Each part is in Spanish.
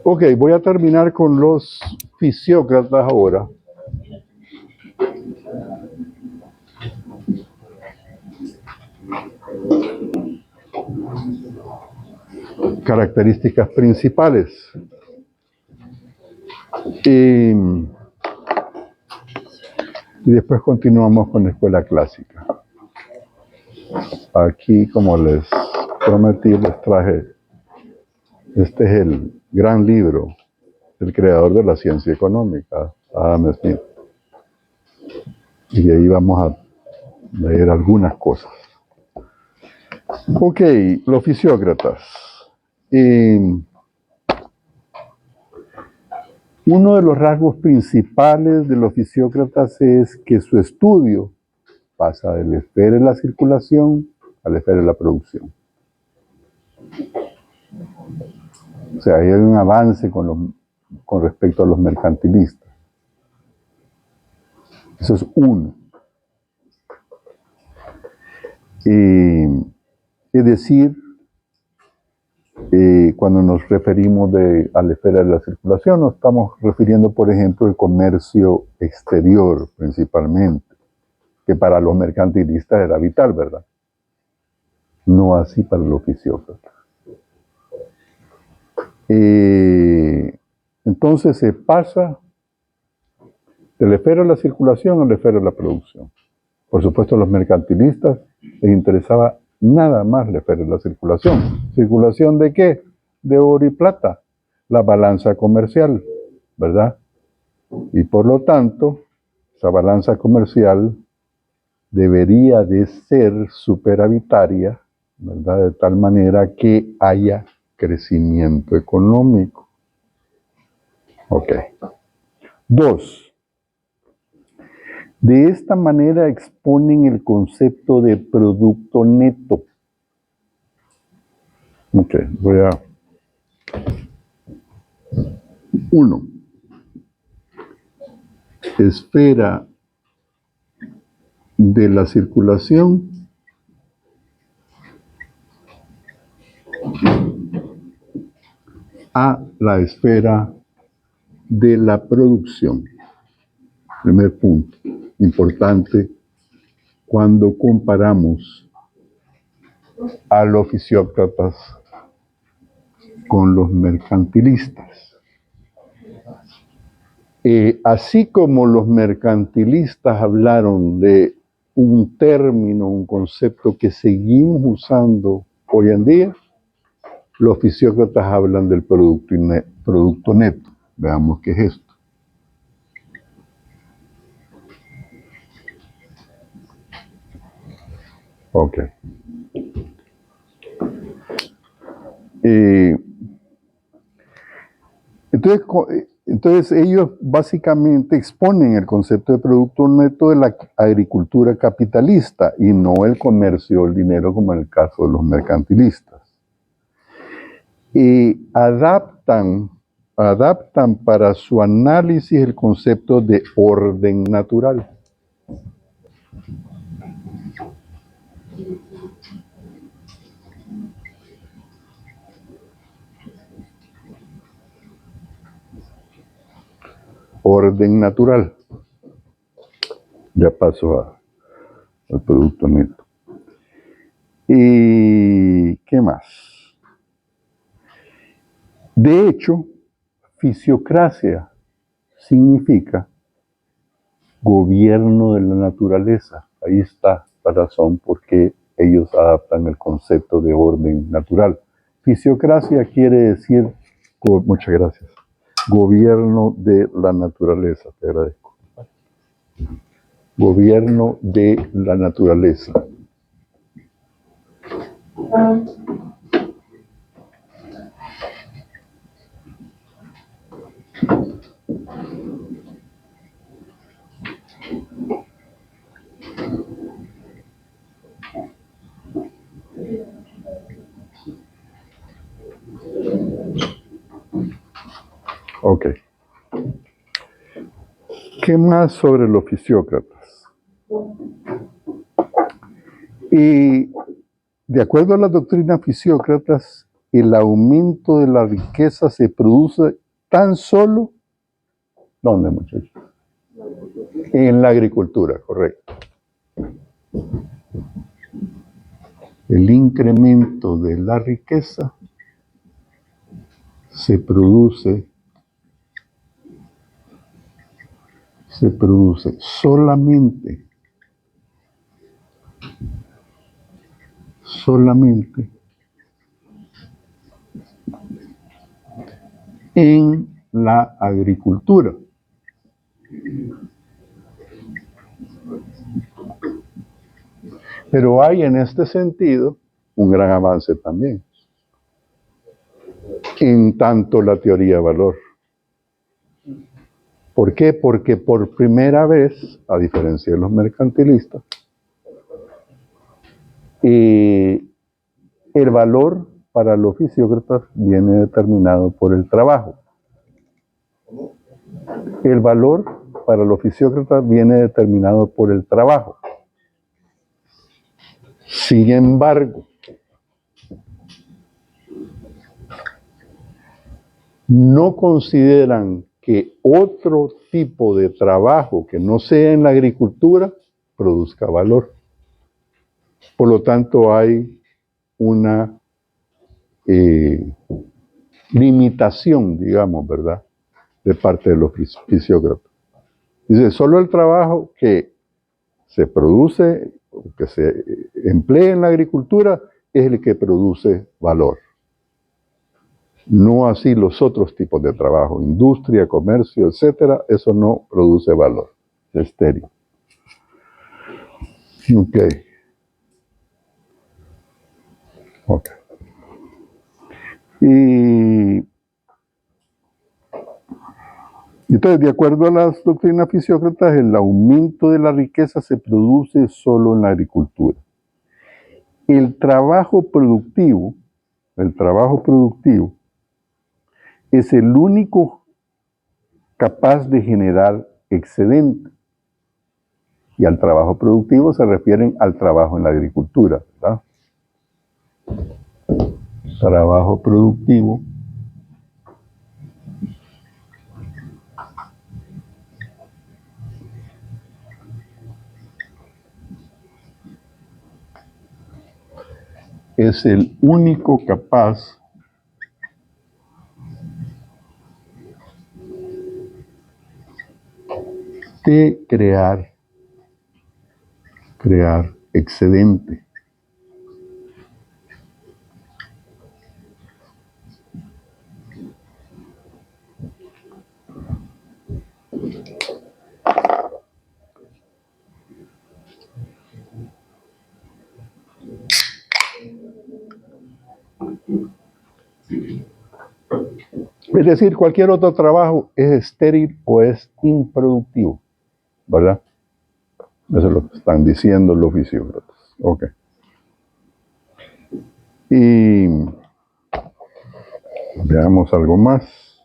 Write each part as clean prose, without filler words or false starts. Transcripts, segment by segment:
Ok, voy a terminar con los fisiócratas ahora. Características principales. Y después continuamos con la escuela clásica. Aquí, como les prometí, les traje, este es el gran libro del creador de la ciencia económica, Adam Smith. Y de ahí vamos a leer algunas cosas. Ok, los fisiócratas. Uno de los rasgos principales de los fisiócratas es que su estudio pasa de la esfera de la circulación a la esfera de la producción. O sea, hay un avance con respecto a los mercantilistas. Eso es uno. Es decir, cuando nos referimos a la esfera de la circulación, nos estamos refiriendo, por ejemplo, al comercio exterior principalmente, que para los mercantilistas era vital, ¿verdad? No así para los fisiócratas. Entonces se pasa de la esfera de la circulación a la esfera de la producción. Por supuesto, a los mercantilistas les interesaba nada más la esfera de la circulación. ¿Circulación de qué? De oro y plata. La balanza comercial, ¿verdad? Y por lo tanto, esa balanza comercial debería de ser superavitaria, ¿verdad? De tal manera que haya crecimiento económico. Ok. 2. De esta manera exponen el concepto de producto neto. Ok, voy a... 1. Esfera de la circulación a la esfera de la producción. Primer punto importante cuando comparamos a los fisiócratas con los mercantilistas. Así como los mercantilistas hablaron de un término, un concepto que seguimos usando hoy en día, los fisiócratas hablan del producto neto. Veamos qué es esto. Ok. Entonces ellos básicamente exponen el concepto de producto neto de la agricultura capitalista y no el comercio del dinero como en el caso de los mercantilistas. Y adaptan para su análisis el concepto de orden natural. Orden natural. Ya paso al producto neto. ¿Y qué más? De hecho, fisiocracia significa gobierno de la naturaleza. Ahí está la razón por qué ellos adaptan el concepto de orden natural. Fisiocracia quiere decir, muchas gracias, gobierno de la naturaleza, te agradezco. Gobierno de la naturaleza. Ok. ¿Qué más sobre los fisiócratas? Y de acuerdo a la doctrina fisiócratas, el aumento de la riqueza se produce tan solo, ¿dónde, muchachos? En la agricultura, correcto. El incremento de la riqueza se produce solamente en la agricultura. Pero hay en este sentido un gran avance también, en tanto la teoría de valor. ¿Por qué? Porque por primera vez, a diferencia de los mercantilistas, el valor para los fisiócratas viene determinado por el trabajo. El valor para los fisiócratas viene determinado por el trabajo. Sin embargo, no consideran que otro tipo de trabajo que no sea en la agricultura produzca valor. Por lo tanto, hay una limitación, digamos, ¿verdad?, de parte de los fisiócratas. Dice, solo el trabajo que se produce, que se emplea en la agricultura, es el que produce valor. No así los otros tipos de trabajo, industria, comercio, etcétera, eso no produce valor, es estéril. Ok. Y entonces, de acuerdo a las doctrinas fisiócratas, el aumento de la riqueza se produce solo en la agricultura. El trabajo productivo es el único capaz de generar excedente. Y al trabajo productivo se refieren al trabajo en la agricultura, ¿verdad? Trabajo productivo es el único capaz de crear excedente. Es decir, cualquier otro trabajo es estéril o es improductivo, ¿verdad? Eso es lo que están diciendo los fisiócratas. Ok. Y veamos algo más.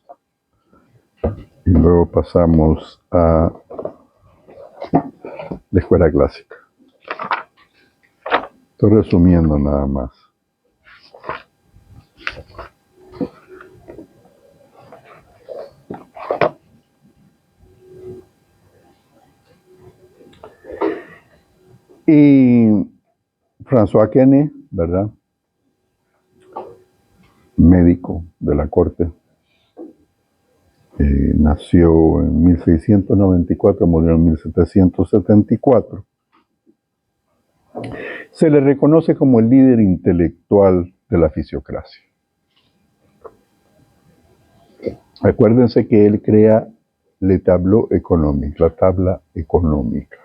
Y luego pasamos a la escuela clásica. Estoy resumiendo nada más. Y François Quesnay, ¿verdad?, médico de la corte, nació en 1694, murió en 1774. Se le reconoce como el líder intelectual de la fisiocracia. Acuérdense que él crea le tableau économique, la tabla económica,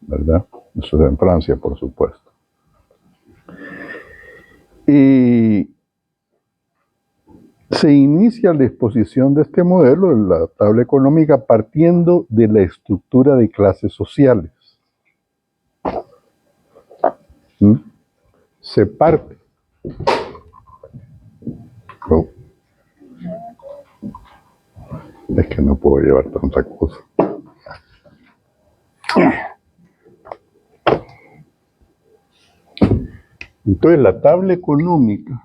¿verdad? Eso es en Francia, por supuesto. Y se inicia la exposición de este modelo, la tabla económica, partiendo de la estructura de clases sociales. Se parte. Oh. Es que no puedo llevar tanta cosa. Entonces, la tabla económica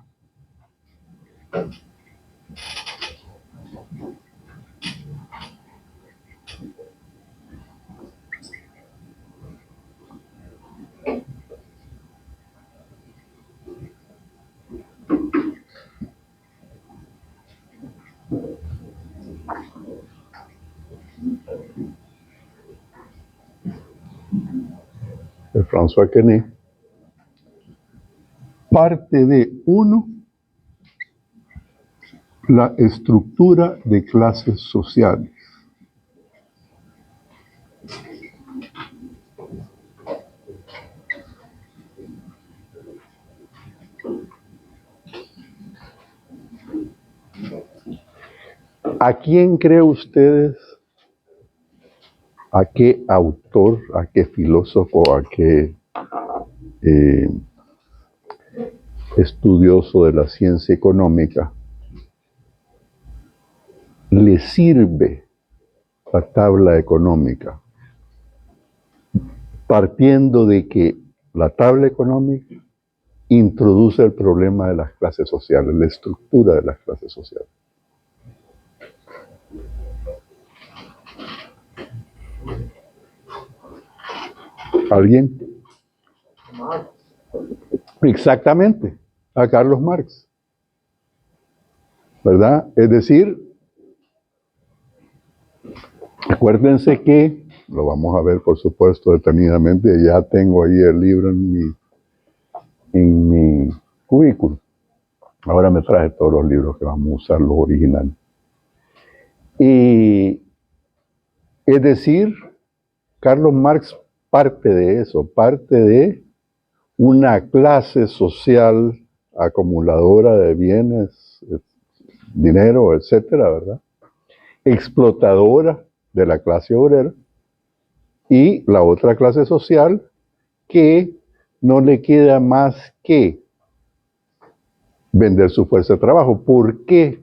de François Quesnay parte de, uno, la estructura de clases sociales. ¿A quién creen ustedes? ¿A qué autor, a qué filósofo, a qué estudioso de la ciencia económica le sirve la tabla económica? Partiendo de que la tabla económica introduce el problema de las clases sociales, la estructura de las clases sociales. ¿Alguien? Exactamente, a Carlos Marx. ¿Verdad? Es decir, acuérdense que, lo vamos a ver por supuesto detenidamente, ya tengo ahí el libro en mi cubículo. Ahora me traje todos los libros que vamos a usar, los originales. Y es decir, Carlos Marx parte de eso, parte de una clase social acumuladora de bienes, dinero, etcétera, ¿verdad? Explotadora de la clase obrera, y la otra clase social que no le queda más que vender su fuerza de trabajo. ¿Por qué?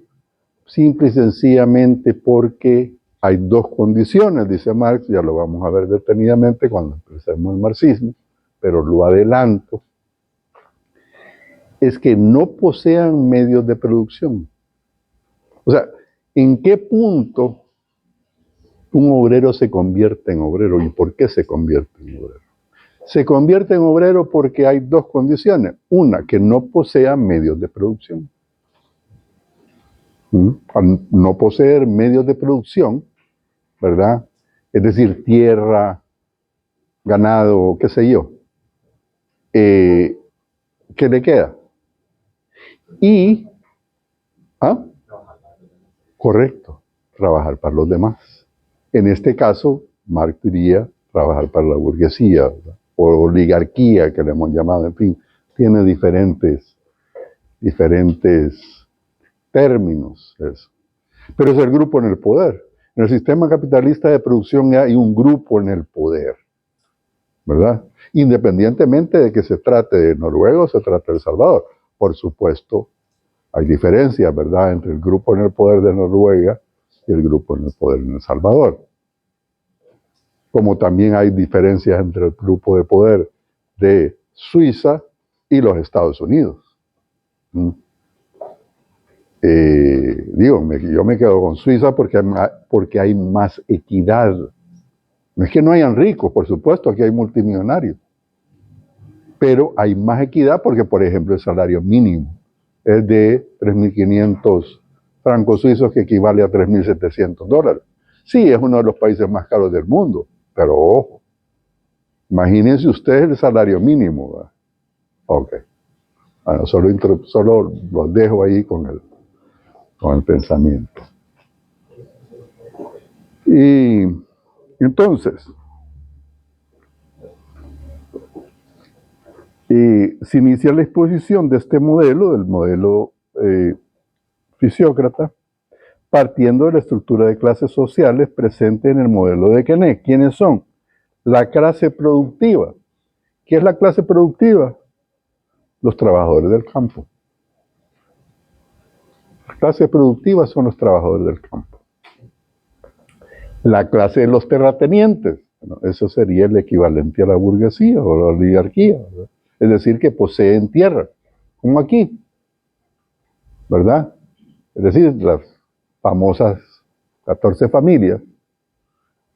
Simple y sencillamente porque hay dos condiciones, dice Marx, ya lo vamos a ver detenidamente cuando empecemos el marxismo, pero lo adelanto, es que no posean medios de producción. O sea, ¿en qué punto un obrero se convierte en obrero? ¿Y por qué se convierte en obrero? Se convierte en obrero porque hay dos condiciones. Una, que no posea medios de producción. Al no poseer medios de producción, ¿verdad? Es decir, tierra, ganado, qué sé yo, ¿qué le queda? Y, correcto, trabajar para los demás. En este caso, Marx diría trabajar para la burguesía, ¿verdad? O oligarquía, que le hemos llamado, en fin, tiene diferentes términos eso. Pero es el grupo en el poder. En el sistema capitalista de producción hay un grupo en el poder, ¿verdad? Independientemente de que se trate de Noruega o se trate de El Salvador. Por supuesto, hay diferencias, ¿verdad?, entre el grupo en el poder de Noruega y el grupo en el poder en El Salvador. Como también hay diferencias entre el grupo de poder de Suiza y los Estados Unidos. Yo me quedo con Suiza porque hay más equidad. No es que no hayan ricos, por supuesto, aquí hay multimillonarios. Pero hay más equidad porque, por ejemplo, el salario mínimo es de 3.500 francos suizos, que equivale a $3.700. Sí, es uno de los países más caros del mundo, pero ojo, imagínense ustedes el salario mínimo, ¿verdad? Ok. Bueno, solo los dejo ahí con el pensamiento. Y entonces, se inicia la exposición de este modelo, del modelo fisiócrata, partiendo de la estructura de clases sociales presente en el modelo de Quesnay. ¿Quiénes son? La clase productiva. ¿Qué es la clase productiva? Los trabajadores del campo. La clase productiva son los trabajadores del campo. La clase de los terratenientes. Bueno, eso sería el equivalente a la burguesía o la oligarquía, ¿verdad? Es decir, que poseen tierra, como aquí, ¿verdad? Es decir, las famosas 14 familias,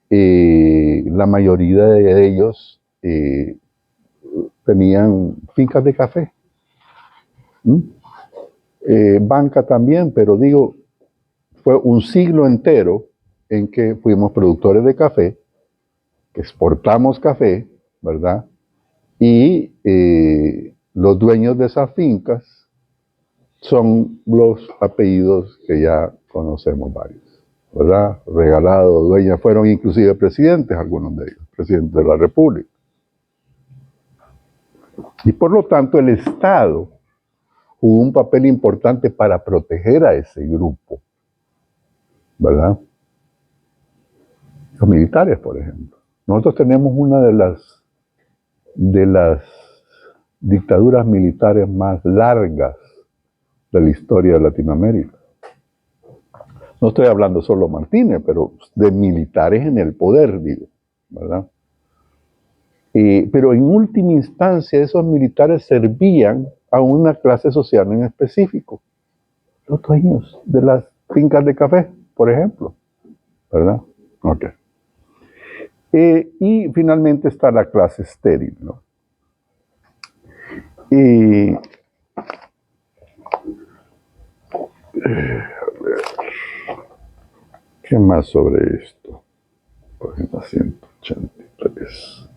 la mayoría de ellos tenían fincas de café. Banca también, pero digo, fue un siglo entero en que fuimos productores de café, que exportamos café, ¿verdad? Y los dueños de esas fincas son los apellidos que ya conocemos varios, ¿verdad? Regalado, dueñas, fueron inclusive presidentes, algunos de ellos, presidentes de la República. Y por lo tanto el Estado jugó un papel importante para proteger a ese grupo, ¿verdad? Los militares, por ejemplo. Nosotros tenemos una de las dictaduras militares más largas de la historia de Latinoamérica. No estoy hablando solo de Martínez, pero de militares en el poder, digo, ¿verdad? Pero en última instancia esos militares servían a una clase social en específico, los dueños de las fincas de café, por ejemplo, ¿verdad? Ok. Y finalmente está la clase estéril, ¿no? ¿Qué más sobre esto? Página 183.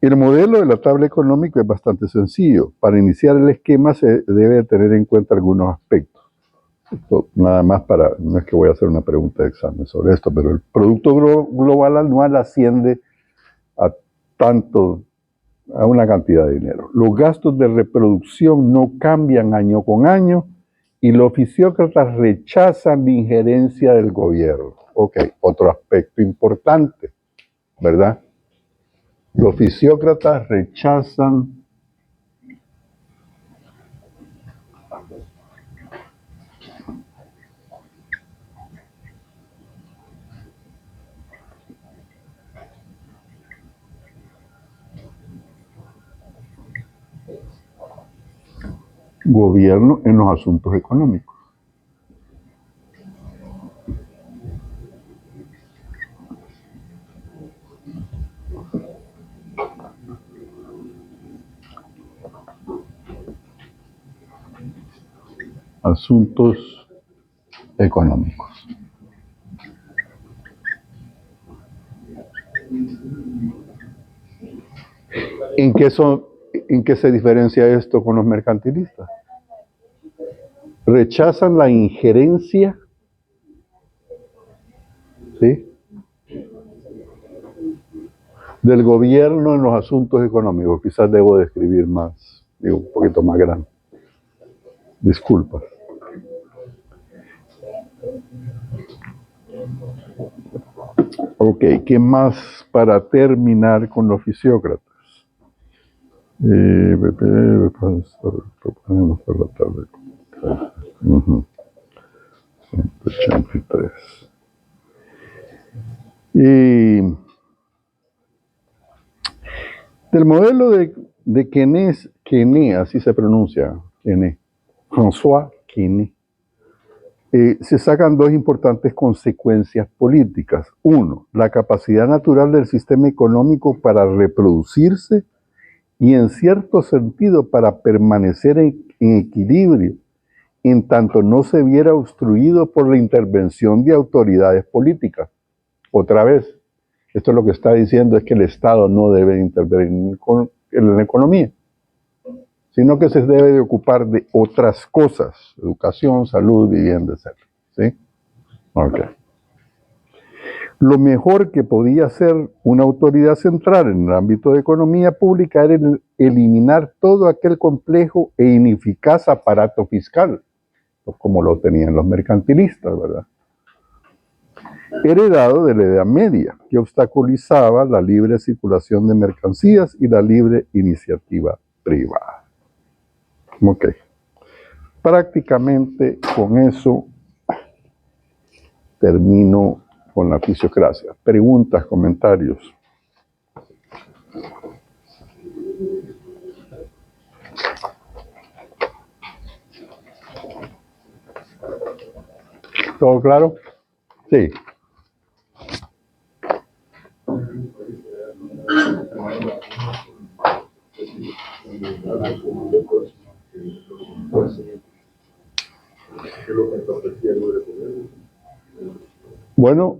El modelo de la tabla económica es bastante sencillo. Para iniciar el esquema se debe tener en cuenta algunos aspectos. Esto, nada más no es que voy a hacer una pregunta de examen sobre esto, pero el Producto Global Anual asciende a una cantidad de dinero. Los gastos de reproducción no cambian año con año y los fisiócratas rechazan la injerencia del gobierno. Ok, otro aspecto importante, ¿verdad? Los fisiócratas rechazan gobierno en los asuntos económicos. Asuntos económicos. ¿En qué se diferencia esto con los mercantilistas? Rechazan la injerencia, ¿sí?, del gobierno en los asuntos económicos. Quizás debo describir más, digo, un poquito más grande. Disculpas. Ok, ¿qué más para terminar con los fisiócratas? Proponemos por la tabla. 183. Y del modelo de Quesnay, así se pronuncia, Quesnay, François Quesnay, se sacan dos importantes consecuencias políticas. Uno, la capacidad natural del sistema económico para reproducirse y en cierto sentido para permanecer en equilibrio, en tanto no se viera obstruido por la intervención de autoridades políticas. Otra vez, esto lo que está diciendo es que el Estado no debe intervenir en la economía, sino que se debe de ocupar de otras cosas: educación, salud, vivienda, etc. ¿Sí? Ok. Lo mejor que podía hacer una autoridad central en el ámbito de economía pública era eliminar todo aquel complejo e ineficaz aparato fiscal, como lo tenían los mercantilistas, ¿verdad?, heredado de la Edad Media, que obstaculizaba la libre circulación de mercancías y la libre iniciativa privada. Ok. Prácticamente con eso termino con la fisiocracia. Preguntas, comentarios. ¿Todo claro? Sí. Bueno,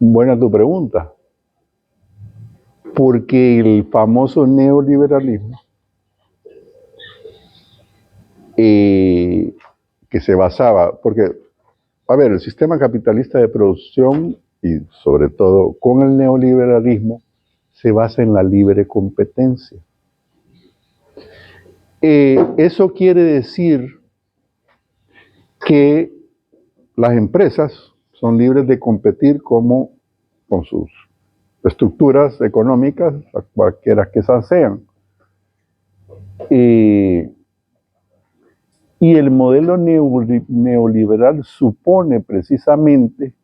buena tu pregunta, porque el famoso neoliberalismo, que se basaba, porque, a ver, el sistema capitalista de producción y sobre todo con el neoliberalismo se basa en la libre competencia. Eso quiere decir que las empresas son libres de competir con sus estructuras económicas, cualquiera que esas sean. Y el modelo neoliberal supone precisamente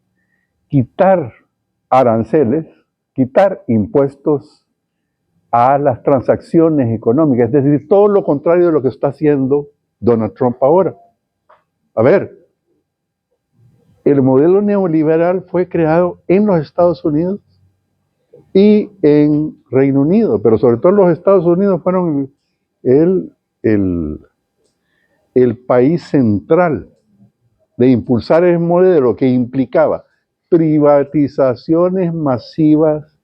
quitar aranceles, quitar impuestos a las transacciones económicas, es decir, todo lo contrario de lo que está haciendo Donald Trump ahora. A ver, el modelo neoliberal fue creado en los Estados Unidos y en Reino Unido, pero sobre todo los Estados Unidos fueron el país central de impulsar el modelo que implicaba privatizaciones masivas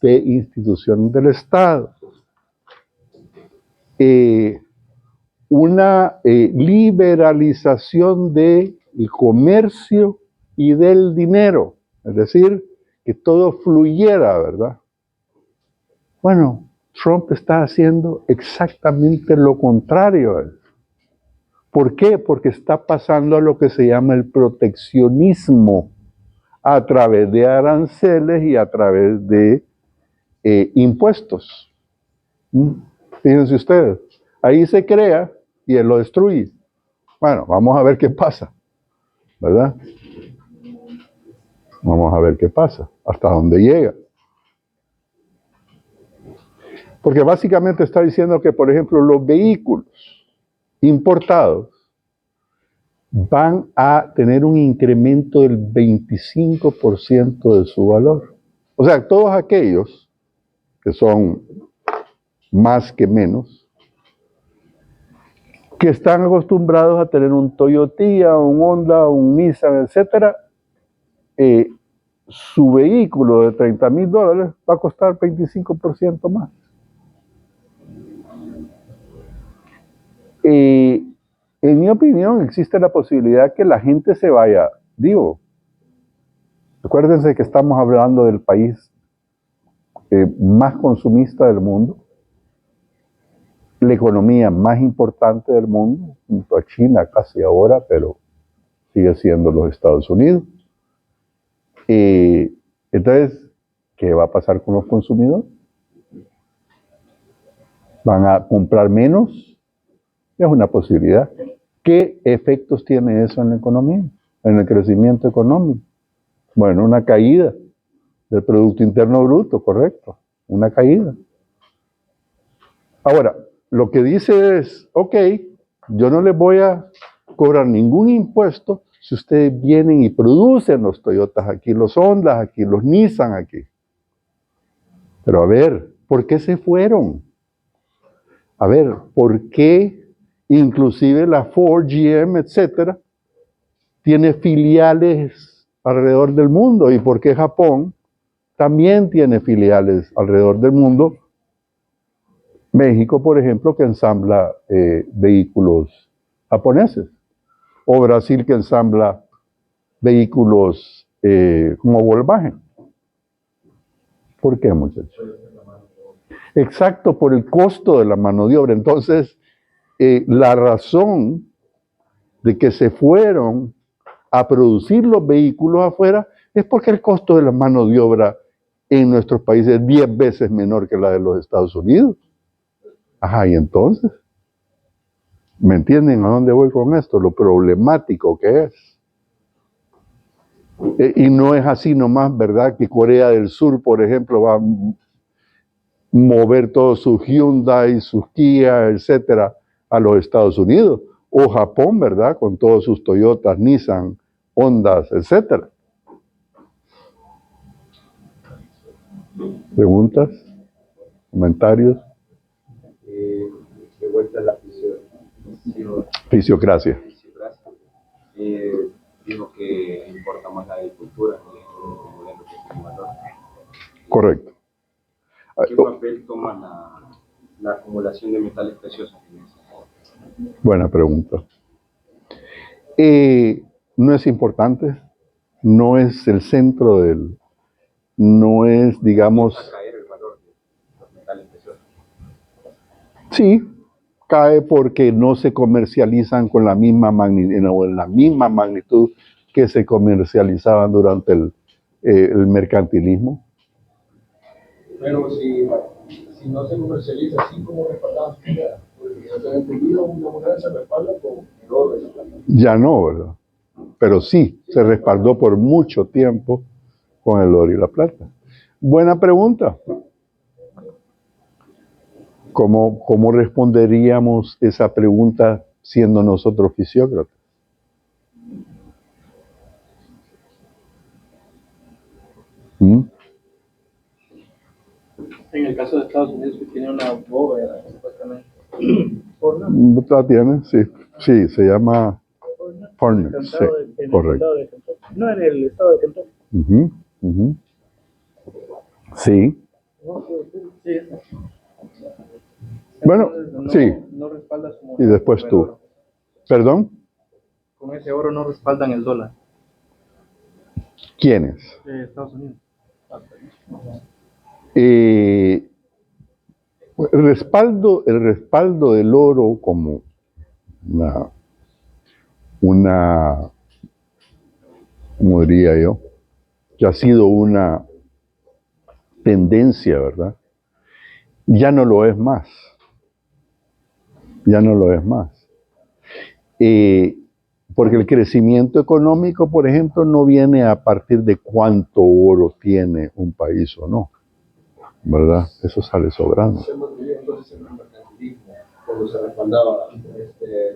de instituciones del Estado, una liberalización del comercio y del dinero, es decir, que todo fluyera, ¿verdad? Bueno, Trump está haciendo exactamente lo contrario. ¿Por qué? Porque está pasando a lo que se llama el proteccionismo a través de aranceles y a través de impuestos. Fíjense ustedes, ahí se crea y él lo destruye. Bueno, vamos a ver qué pasa, ¿verdad? Vamos a ver qué pasa, hasta dónde llega. Porque básicamente está diciendo que, por ejemplo, los vehículos importados van a tener un incremento del 25% de su valor. O sea, todos aquellos que son más que menos, que están acostumbrados a tener un Toyota, un Honda, un Nissan, etcétera, su vehículo de $30,000 va a costar 25% más. En mi opinión, existe la posibilidad que la gente se vaya. Digo, acuérdense que estamos hablando del país más consumista del mundo, la economía más importante del mundo, junto a China casi ahora, pero sigue siendo los Estados Unidos. Entonces, ¿qué va a pasar con los consumidores? ¿Van a comprar menos? Es una posibilidad. ¿Qué efectos tiene eso en la economía, en el crecimiento económico? Bueno, una caída del Producto Interno Bruto, correcto, una caída. Ahora, lo que dice es, ok, yo no les voy a cobrar ningún impuesto si ustedes vienen y producen los Toyotas aquí, los Hondas aquí, los Nissan aquí. Pero a ver, ¿por qué se fueron? A ver, ¿por qué inclusive la Ford, GM, etcétera, tiene filiales alrededor del mundo? ¿Y por qué Japón también tiene filiales alrededor del mundo? México, por ejemplo, que ensambla vehículos japoneses. O Brasil, que ensambla vehículos como Volkswagen. ¿Por qué, muchachos? Exacto, por el costo de la mano de obra. Entonces, la razón de que se fueron a producir los vehículos afuera es porque el costo de la mano de obra en nuestros países es 10 veces menor que la de los Estados Unidos. Ajá, y entonces, ¿me entienden a dónde voy con esto? Lo problemático que es. Y no es así nomás, ¿verdad? Que Corea del Sur, por ejemplo, va a mover todos sus Hyundai, sus Kia, etcétera, a los Estados Unidos. O Japón, ¿verdad? Con todos sus Toyotas, Nissan, Hondas, etcétera. ¿Preguntas? ¿Comentarios? De vuelta a la Fisiocracia. Digo que importa más la agricultura que el valor. Correcto. ¿Qué papel toma la acumulación de metales preciosos en eso? Buena pregunta. No es importante, no es el centro del, no es, digamos... caer el valor de los metales preciosos? Sí, cae porque no se comercializan con la misma magnitud, en la misma magnitud que se comercializaban durante el mercantilismo. Pero si no se comercializa así como respaldado, porque yo tengo entendido una moneda se respalda con el oro y la plata. Ya no, ¿verdad? Pero sí, se respaldó por mucho tiempo con el oro y la plata. Buena pregunta. ¿Cómo responderíamos esa pregunta siendo nosotros fisiócratas? ¿Mm? En el caso de Estados Unidos, que tiene una bóveda, supuestamente. ¿La tiene? Sí, sí, se llama Fornex, sí, correcto. No, en el estado de Kentucky. Uh-huh, uh-huh. Sí. Sí. Bueno, no, sí. No respalda su Y después tú. oro. ¿Perdón? Con ese oro no respaldan el dólar. ¿Quiénes? Estados Unidos. El respaldo del oro como una, ¿cómo diría yo? Que ha sido una tendencia, ¿verdad? Ya no lo es más. Ya no lo es más. Porque el crecimiento económico, por ejemplo, no viene a partir de cuánto oro tiene un país o no, ¿verdad? Eso sale sobrando. Se mantenía entonces en el mercantilismo cuando se respaldaba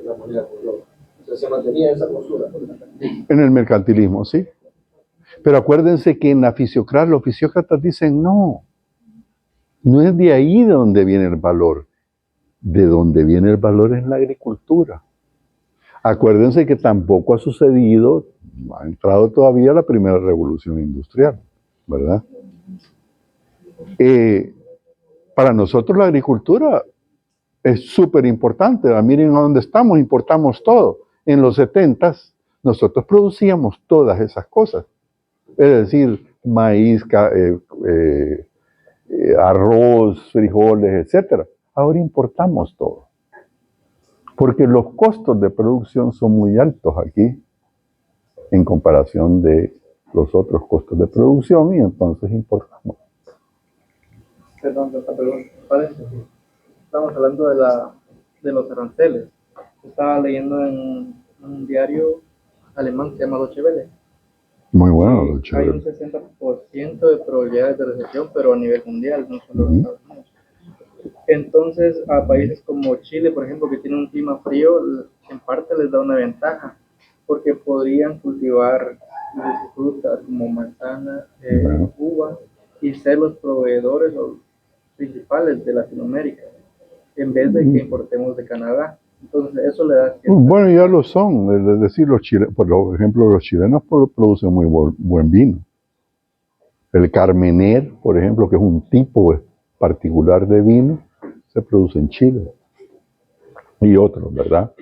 la moneda por oro. O sea, se mantenía esa postura por el mercantilismo. En el mercantilismo, sí. Pero acuérdense que en la fisiocracia, los fisiócratas dicen no es de ahí de donde viene el valor. De donde viene el valor es la agricultura. Acuérdense que tampoco ha sucedido, no ha entrado todavía la primera revolución industrial, ¿verdad? Para nosotros la agricultura es súper importante. Miren a dónde estamos, importamos todo. En los 70s nosotros producíamos todas esas cosas. Es decir, maíz, arroz, frijoles, etc. Ahora importamos todo. Porque los costos de producción son muy altos aquí en comparación de los otros costos de producción y entonces importamos. Perdón, parece. Estamos hablando de los aranceles. Estaba leyendo en un diario alemán que se llama Deutsche Welle. Muy bueno, hay un 60% de probabilidades de recesión, pero a nivel mundial, no solo en Estados Unidos. Entonces, a países como Chile, por ejemplo, que tiene un clima frío, en parte les da una ventaja, porque podrían cultivar frutas como manzana, uva, y ser los proveedores principales de Latinoamérica, en vez de que importemos de Canadá. Entonces, eso le da... Bueno, ya lo son. Es decir, por ejemplo, los chilenos producen muy buen vino. El Carmener, por ejemplo, que es un tipo particular de vino, se produce en Chile. Y otros, ¿verdad?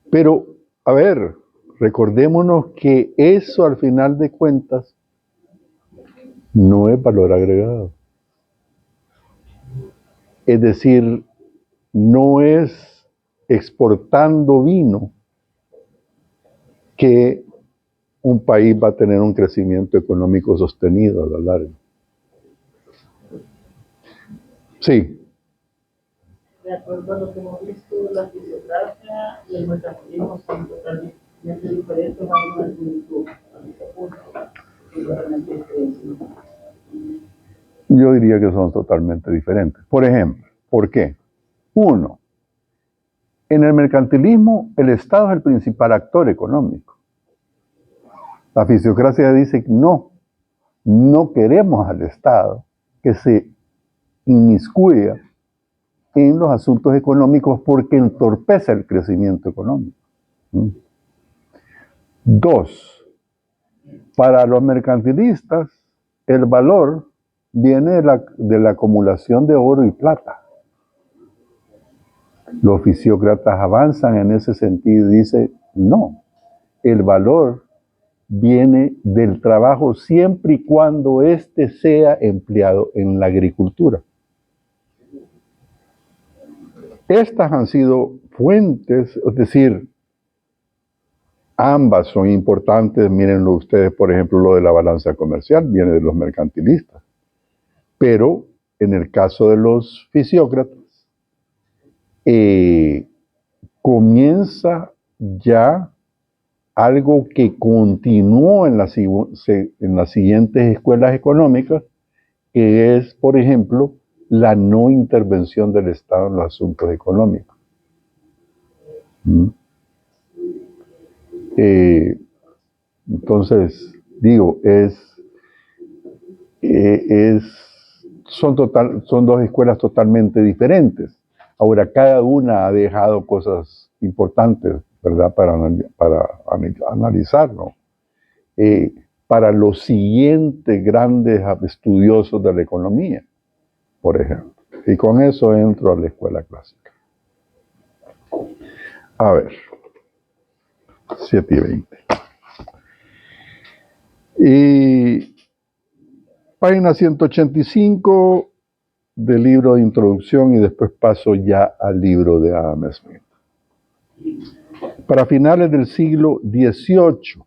Pero, a ver, recordémonos que eso al final de cuentas no es valor agregado. Es decir, no es exportando vino que un país va a tener un crecimiento económico sostenido a lo largo. Sí. De acuerdo a lo que hemos visto, la fisiocracia y el mercantilismo son totalmente Entre diferentes hay una similitud. Totalmente diferente. Yo diría que son totalmente diferentes. Por ejemplo, ¿por qué? Uno, en el mercantilismo el Estado es el principal actor económico. La fisiocracia dice que no queremos al Estado que se inmiscuya en los asuntos económicos porque entorpece el crecimiento económico. Dos, para los mercantilistas el valor viene de la acumulación de oro y plata. Los fisiócratas avanzan en ese sentido y dicen, no, el valor viene del trabajo siempre y cuando éste sea empleado en la agricultura. Estas han sido fuentes, es decir, ambas son importantes. Mírenlo ustedes, por ejemplo, lo de la balanza comercial viene de los mercantilistas. Pero en el caso de los fisiócratas, comienza ya algo que continuó en las siguientes escuelas económicas, que es, por ejemplo, la no intervención del Estado en los asuntos económicos. Entonces, digo, son dos escuelas totalmente diferentes. Ahora, cada una ha dejado cosas importantes, ¿verdad?, para analizar, ¿no? Para los siguientes grandes estudiosos de la economía, por ejemplo. Y con eso entro a la escuela clásica. A ver, 7:20. Y página 185 del libro de introducción, y después paso ya al libro de Adam Smith. Para finales del siglo XVIII,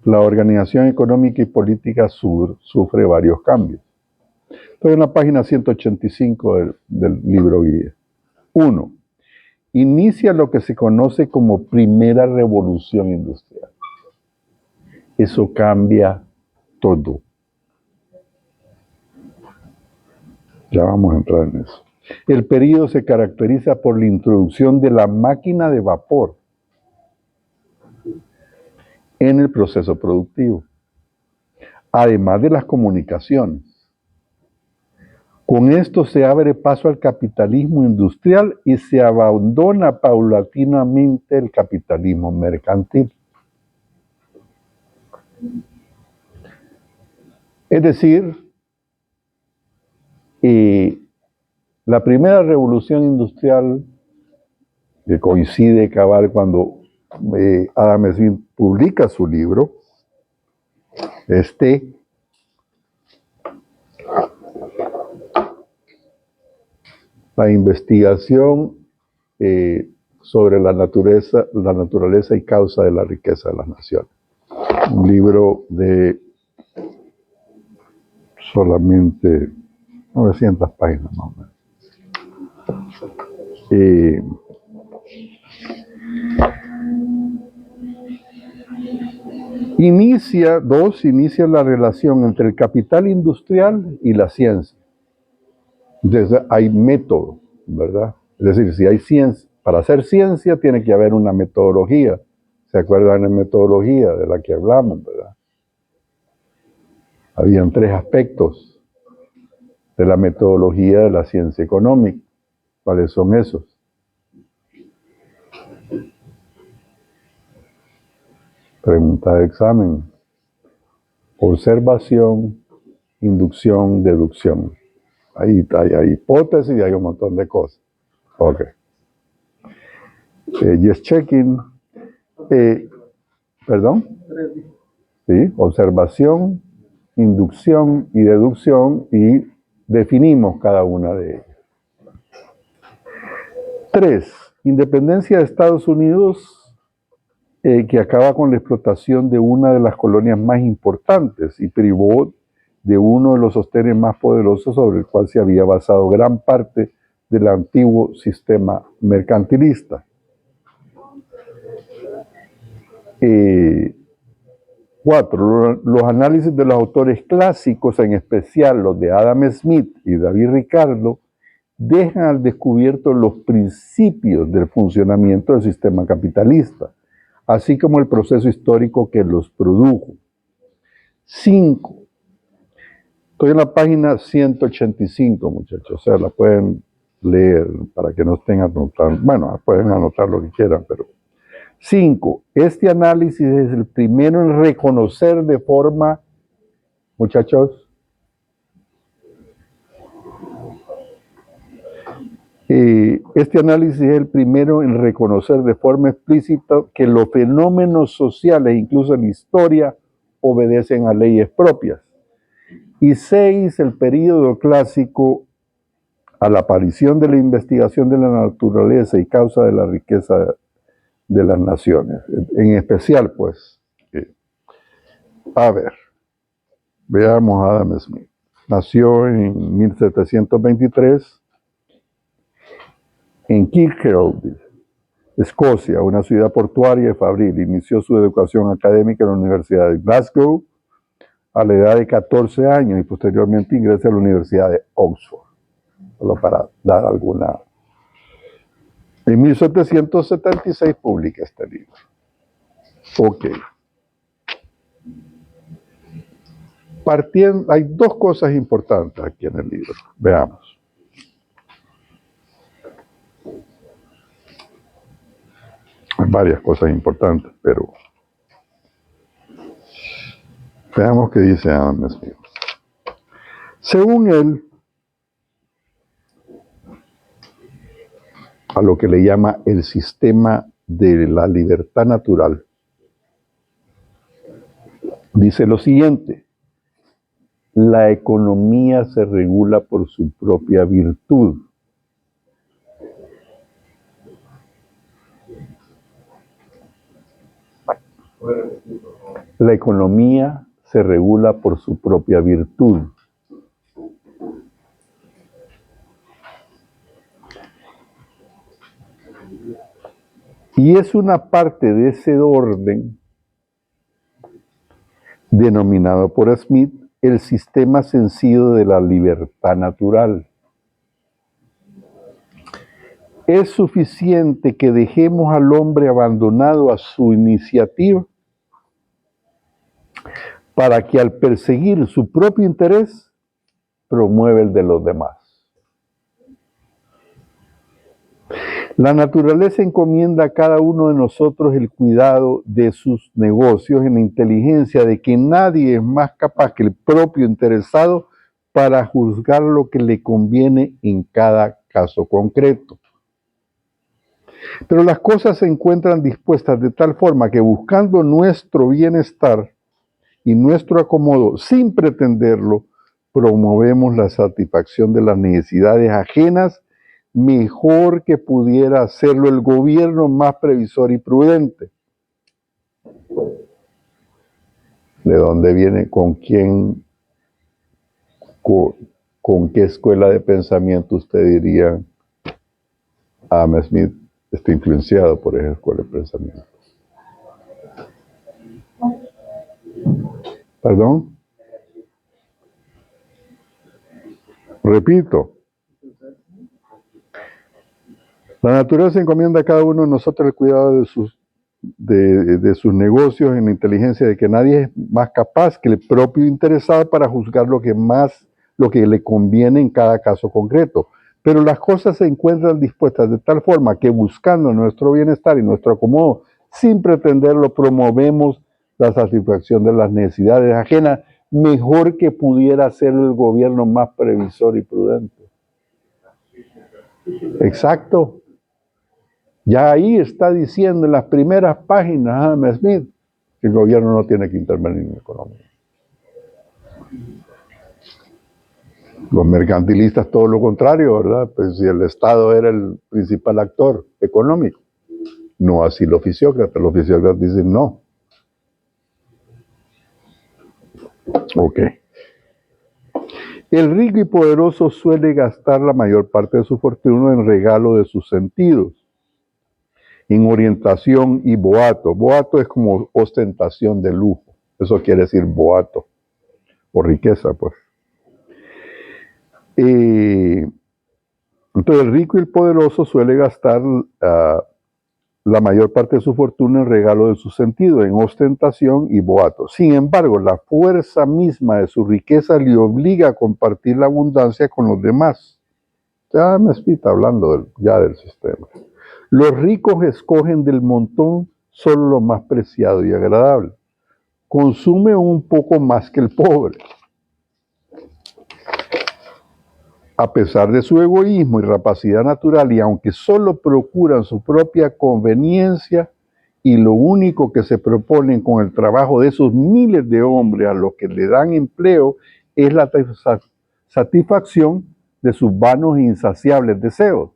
la organización económica y política sufre varios cambios. Estoy en la página 185 del libro guía. 1. Inicia lo que se conoce como primera revolución industrial. Eso cambia todo. Ya vamos a entrar en eso. El periodo se caracteriza por la introducción de la máquina de vapor en el proceso productivo, además de las comunicaciones. Con esto se abre paso al capitalismo industrial y se abandona paulatinamente el capitalismo mercantil. Es decir, la primera revolución industrial, que coincide cabal cuando Adam Smith publica su libro, la investigación sobre la naturaleza y causa de la riqueza de las naciones. Un libro de solamente 900 páginas más o menos. Inicia la relación entre el capital industrial y la ciencia. Entonces hay método, ¿verdad? Es decir, si hay ciencia, para hacer ciencia tiene que haber una metodología. ¿Se acuerdan de la metodología de la que hablamos, verdad? Habían 3 aspectos de la metodología de la ciencia económica. ¿Cuáles son esos? Pregunta de examen. Observación, inducción, deducción. Ahí hay hipótesis y hay un montón de cosas. Ok. Just checking. ¿Perdón? Sí, observación, inducción y deducción, y definimos cada una de ellas. 3. Independencia de Estados Unidos, que acaba con la explotación de una de las colonias más importantes y privó de uno de los sostenes más poderosos sobre el cual se había basado gran parte del antiguo sistema mercantilista. 4. Los análisis de los autores clásicos, en especial los de Adam Smith y David Ricardo, dejan al descubierto los principios del funcionamiento del sistema capitalista, así como el proceso histórico que los produjo. 5. Estoy en la página 185, muchachos, o sea, la pueden leer para que no estén anotando. Bueno, pueden anotar lo que quieran, pero... 5. Este análisis es el primero en reconocer de forma, muchachos, este análisis es el primero en reconocer de forma explícita que los fenómenos sociales, incluso en la historia, obedecen a leyes propias. Y 6. El período clásico a la aparición de la investigación de la naturaleza y causa de la riqueza de las naciones. En especial, pues, a ver, veamos a Adam Smith. Nació en 1723 en Kirkcaldy, Escocia, una ciudad portuaria y fabril. Inició su educación académica en la Universidad de Glasgow a la edad de 14 años y posteriormente ingresa a la Universidad de Oxford, solo para dar alguna. En 1776 publica este libro. Ok. Hay dos cosas importantes aquí en el libro. Veamos. Hay varias cosas importantes, pero veamos qué dice Adam Smith. Según él, a lo que le llama el sistema de la libertad natural, dice lo siguiente: la economía se regula por su propia virtud. La economía se regula por su propia virtud. Y es una parte de ese orden denominado por Smith el sistema sencillo de la libertad natural. Es suficiente que dejemos al hombre abandonado a su iniciativa para que al perseguir su propio interés promueva el de los demás. La naturaleza encomienda a cada uno de nosotros el cuidado de sus negocios en la inteligencia de que nadie es más capaz que el propio interesado para juzgar lo que le conviene en cada caso concreto. Pero las cosas se encuentran dispuestas de tal forma que buscando nuestro bienestar y nuestro acomodo sin pretenderlo, promovemos la satisfacción de las necesidades ajenas mejor que pudiera hacerlo el gobierno más previsor y prudente. ¿De dónde viene? ¿Con quién? ¿Con qué escuela de pensamiento usted diría Adam Smith está influenciado por esa escuela de pensamiento? ¿Perdón? Repito. La naturaleza encomienda a cada uno de nosotros el cuidado de sus negocios en la inteligencia de que nadie es más capaz que el propio interesado para juzgar lo que le conviene en cada caso concreto. Pero las cosas se encuentran dispuestas de tal forma que buscando nuestro bienestar y nuestro acomodo, sin pretenderlo, promovemos la satisfacción de las necesidades ajenas mejor que pudiera ser el gobierno más previsor y prudente. Exacto. Ya ahí está diciendo en las primeras páginas Adam Smith que el gobierno no tiene que intervenir en la economía. Los mercantilistas todo lo contrario, ¿verdad? Pues si el Estado era el principal actor económico. No así los fisiócratas. Los fisiócratas dicen no. Ok. El rico y poderoso suele gastar la mayor parte de su fortuna en regalo de sus sentidos. en orientación y boato. Boato es como ostentación de lujo. Eso quiere decir boato, o riqueza, pues. Entonces el rico y el poderoso suele gastar la mayor parte de su fortuna en regalo de su sentido, en ostentación y boato. Sin embargo, la fuerza misma de su riqueza le obliga a compartir la abundancia con los demás. Ya me estoy hablando ya del sistema. Los ricos escogen del montón solo lo más preciado y agradable. Consume un poco más que el pobre. A pesar de su egoísmo y rapacidad natural, y aunque solo procuran su propia conveniencia, y lo único que se proponen con el trabajo de esos miles de hombres a los que le dan empleo es la satisfacción de sus vanos e insaciables deseos,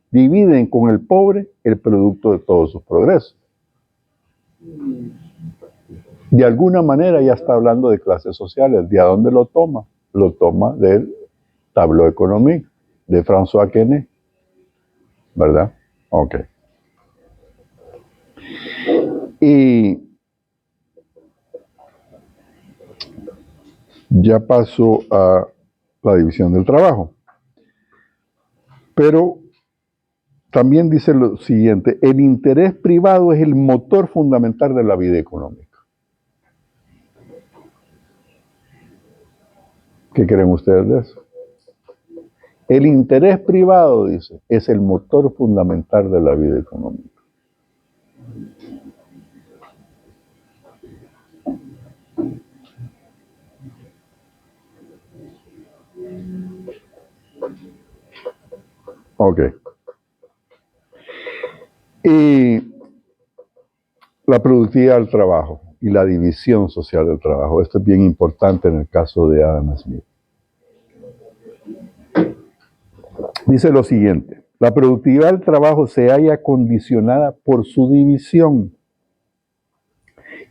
dividen con el pobre el producto de todos sus progresos. De alguna manera ya está hablando de clases sociales. ¿De a dónde lo toma? Lo toma del Tableau économique de François Quesnay, ¿verdad? Ok. Y ya paso a la división del trabajo. Pero también dice lo siguiente: el interés privado es el motor fundamental de la vida económica. ¿Qué creen ustedes de eso? El interés privado, dice, es el motor fundamental de la vida económica. Ok. Y la productividad del trabajo y la división social del trabajo. Esto es bien importante en el caso de Adam Smith. Dice lo siguiente: la productividad del trabajo se halla condicionada por su división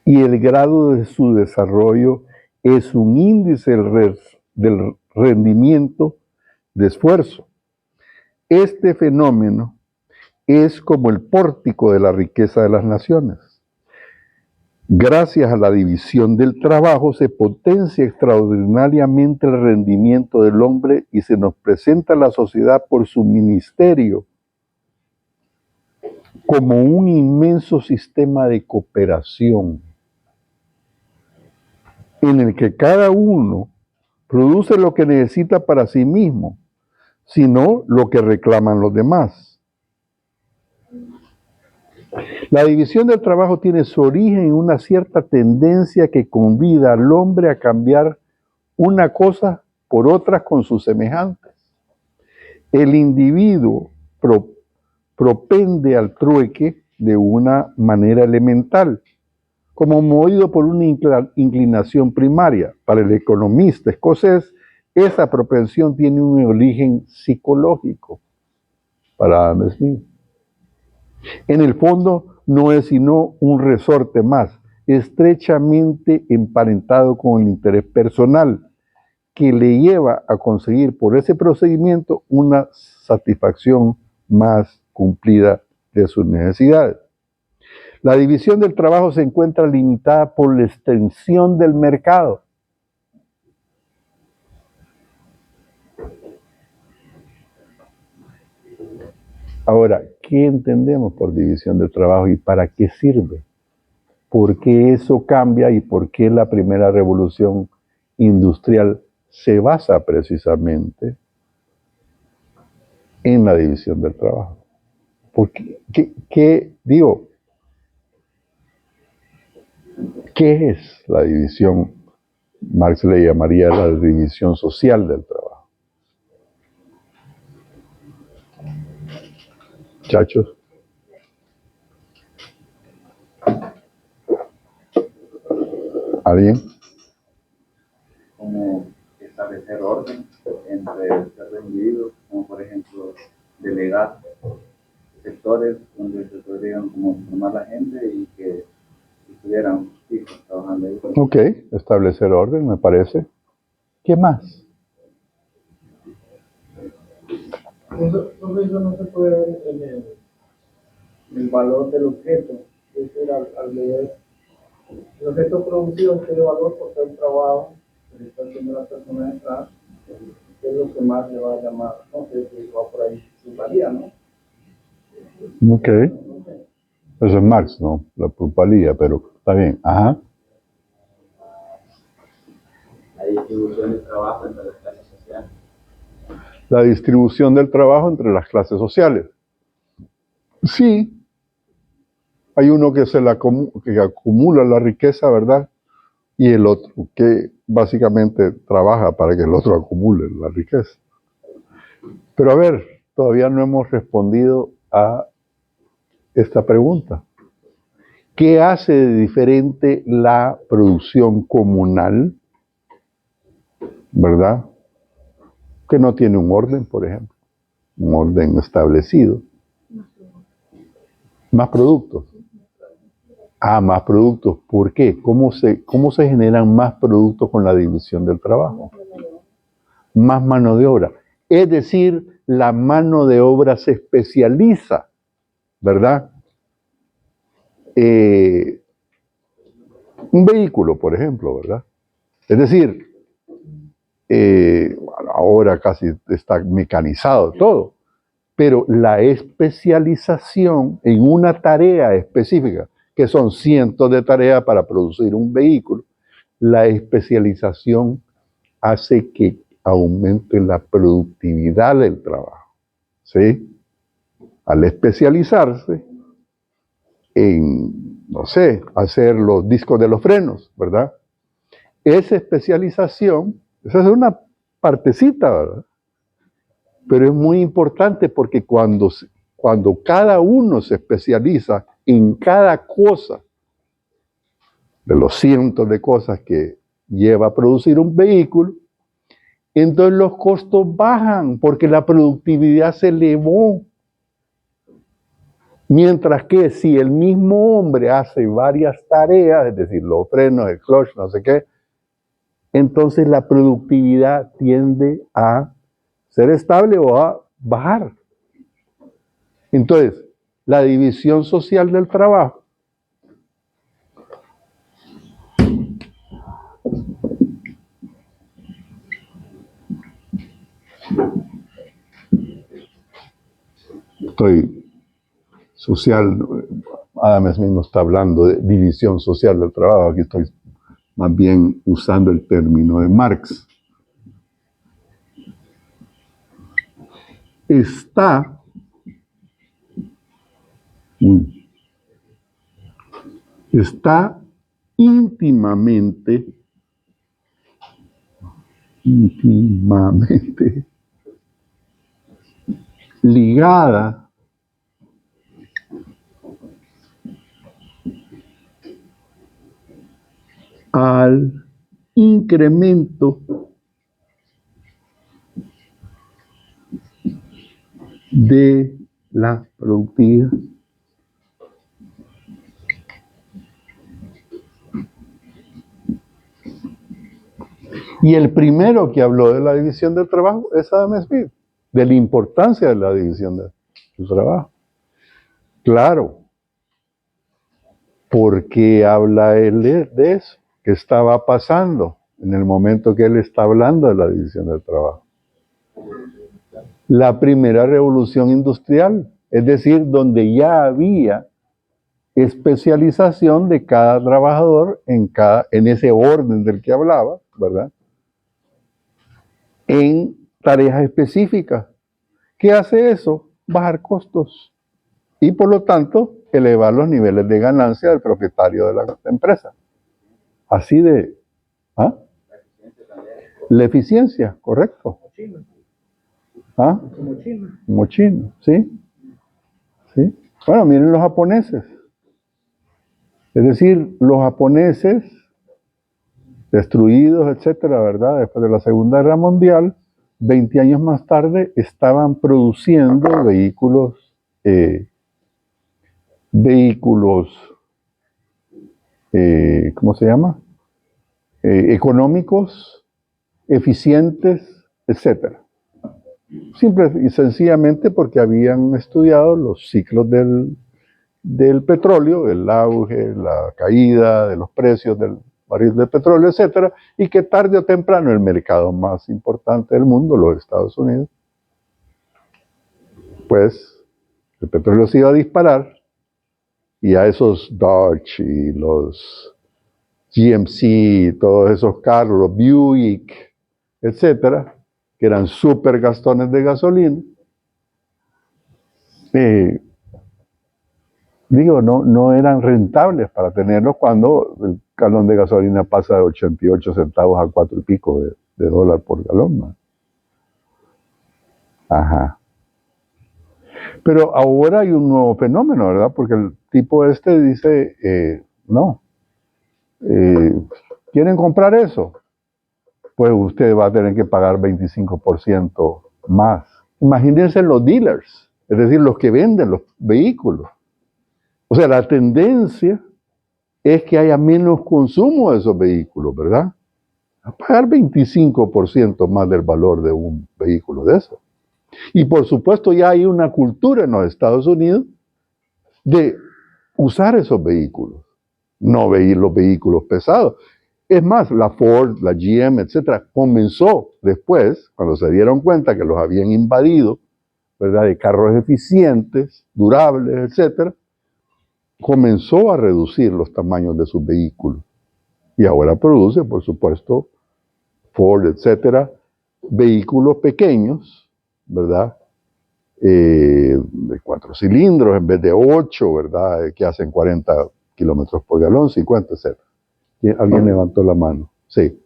y el grado de su desarrollo es un índice del rendimiento de esfuerzo. Este fenómeno es como el pórtico de la riqueza de las naciones. Gracias a la división del trabajo se potencia extraordinariamente el rendimiento del hombre y se nos presenta a la sociedad por su ministerio como un inmenso sistema de cooperación en el que cada uno produce lo que necesita para sí mismo, sino lo que reclaman los demás. La división del trabajo tiene su origen en una cierta tendencia que convida al hombre a cambiar una cosa por otra con sus semejantes. El individuo propende al trueque de una manera elemental, como movido por una inclinación primaria. Para el economista escocés, esa propensión tiene un origen psicológico. Para Adam Smith, en el fondo, no es sino un resorte más, estrechamente emparentado con el interés personal, que le lleva a conseguir por ese procedimiento una satisfacción más cumplida de sus necesidades. La división del trabajo se encuentra limitada por la extensión del mercado. Ahora, ¿qué entendemos por división del trabajo y para qué sirve? ¿Por qué eso cambia y por qué la primera revolución industrial se basa precisamente en la división del trabajo? Porque, ¿qué es la división? Marx le llamaría la división social del trabajo. Muchachos. ¿Alguien? Como establecer orden entre ciertos individuos, como por ejemplo delegar sectores donde se podrían como formar la gente y que estuvieran fijos trabajando ahí. Ok, establecer orden, me parece. ¿Qué más? Eso no se puede ver el valor del objeto. Es decir, al leer el objeto producido tiene valor por ser un trabajo que está haciendo la persona detrás, que es lo que más le va a llamar, no sé si va por ahí, sin valía, ¿no? Ok. Eso es Marx, ¿no? La plusvalía, pero está bien. Ajá. La distribución del trabajo entre las clases sociales. La distribución del trabajo entre las clases sociales. Sí. Hay uno que que acumula la riqueza, ¿verdad? Y el otro que básicamente trabaja para que el otro acumule la riqueza. Pero a ver, todavía no hemos respondido a esta pregunta. ¿Qué hace de diferente la producción comunal, verdad? Que no tiene un orden, por ejemplo, un orden establecido. Más productos. Más productos. ¿Por qué? ¿Cómo se generan más productos con la división del trabajo? Más mano de obra. Es decir, la mano de obra se especializa, ¿verdad? Un vehículo, por ejemplo, ¿verdad? Es decir, ahora casi está mecanizado todo, pero la especialización en una tarea específica, que son cientos de tareas para producir un vehículo, la especialización hace que aumente la productividad del trabajo, ¿sí? Al especializarse en, no sé, hacer los discos de los frenos, ¿verdad? Esa especialización, esa es una partecita, ¿verdad? Pero es muy importante porque cuando cada uno se especializa en cada cosa, de los cientos de cosas que lleva a producir un vehículo, entonces los costos bajan porque la productividad se elevó. Mientras que si el mismo hombre hace varias tareas, es decir, los frenos, el clutch, no sé qué, entonces la productividad tiende a ser estable o a bajar. Entonces, la división social del trabajo Adam Smith no está hablando de división social del trabajo, aquí estoy más bien usando el término de Marx. Está íntimamente ligada al incremento de la productividad. Y el primero que habló de la división del trabajo es Adam Smith, de la importancia de la división del trabajo. Claro, porque habla él de eso, que estaba pasando en el momento que él está hablando de la división del trabajo. La primera revolución industrial, es decir, donde ya había especialización de cada trabajador en ese orden del que hablaba, ¿verdad? En tareas específicas. ¿Qué hace eso? Bajar costos y por lo tanto elevar los niveles de ganancia del propietario de la empresa. Así de... ¿ah? La eficiencia, correcto. ¿Ah? Como chino, ¿sí? ¿Sí? Bueno, miren los japoneses. Es decir, los japoneses destruidos, etcétera, ¿verdad? Después de la Segunda Guerra Mundial, 20 años más tarde estaban produciendo vehículos, ¿cómo se llama? Económicos, eficientes, etcétera. Simple y sencillamente porque habían estudiado los ciclos del del petróleo, el auge, la caída de los precios del barril de petróleo, etcétera, y que tarde o temprano el mercado más importante del mundo, los Estados Unidos, pues el petróleo se iba a disparar y a esos Dodge y los GMC, todos esos carros, los Buick, etcétera, que eran súper gastones de gasolina, no eran rentables para tenerlos cuando el galón de gasolina pasa de 88 centavos a 4 y pico de dólar por galón, ¿no? Ajá. Pero ahora hay un nuevo fenómeno, ¿verdad? Porque el tipo este dice, no, ¿quieren comprar eso? Pues usted va a tener que pagar 25% más. Imagínense los dealers, es decir, los que venden los vehículos. O sea, la tendencia es que haya menos consumo de esos vehículos, ¿verdad? A pagar 25% más del valor de un vehículo de eso. Y por supuesto ya hay una cultura en los Estados Unidos de usar esos vehículos, no veir los vehículos pesados. Es más, la Ford, la GM, etcétera, comenzó después, cuando se dieron cuenta que los habían invadido, ¿verdad?, de carros eficientes, durables, etcétera, comenzó a reducir los tamaños de sus vehículos. Y ahora produce, por supuesto, Ford, etcétera, vehículos pequeños, ¿verdad?, de 4 cilindros en vez de 8, ¿verdad?, que hacen 40 kilómetros por galón, 50, etcétera. ¿Alguien levantó la mano? Sí.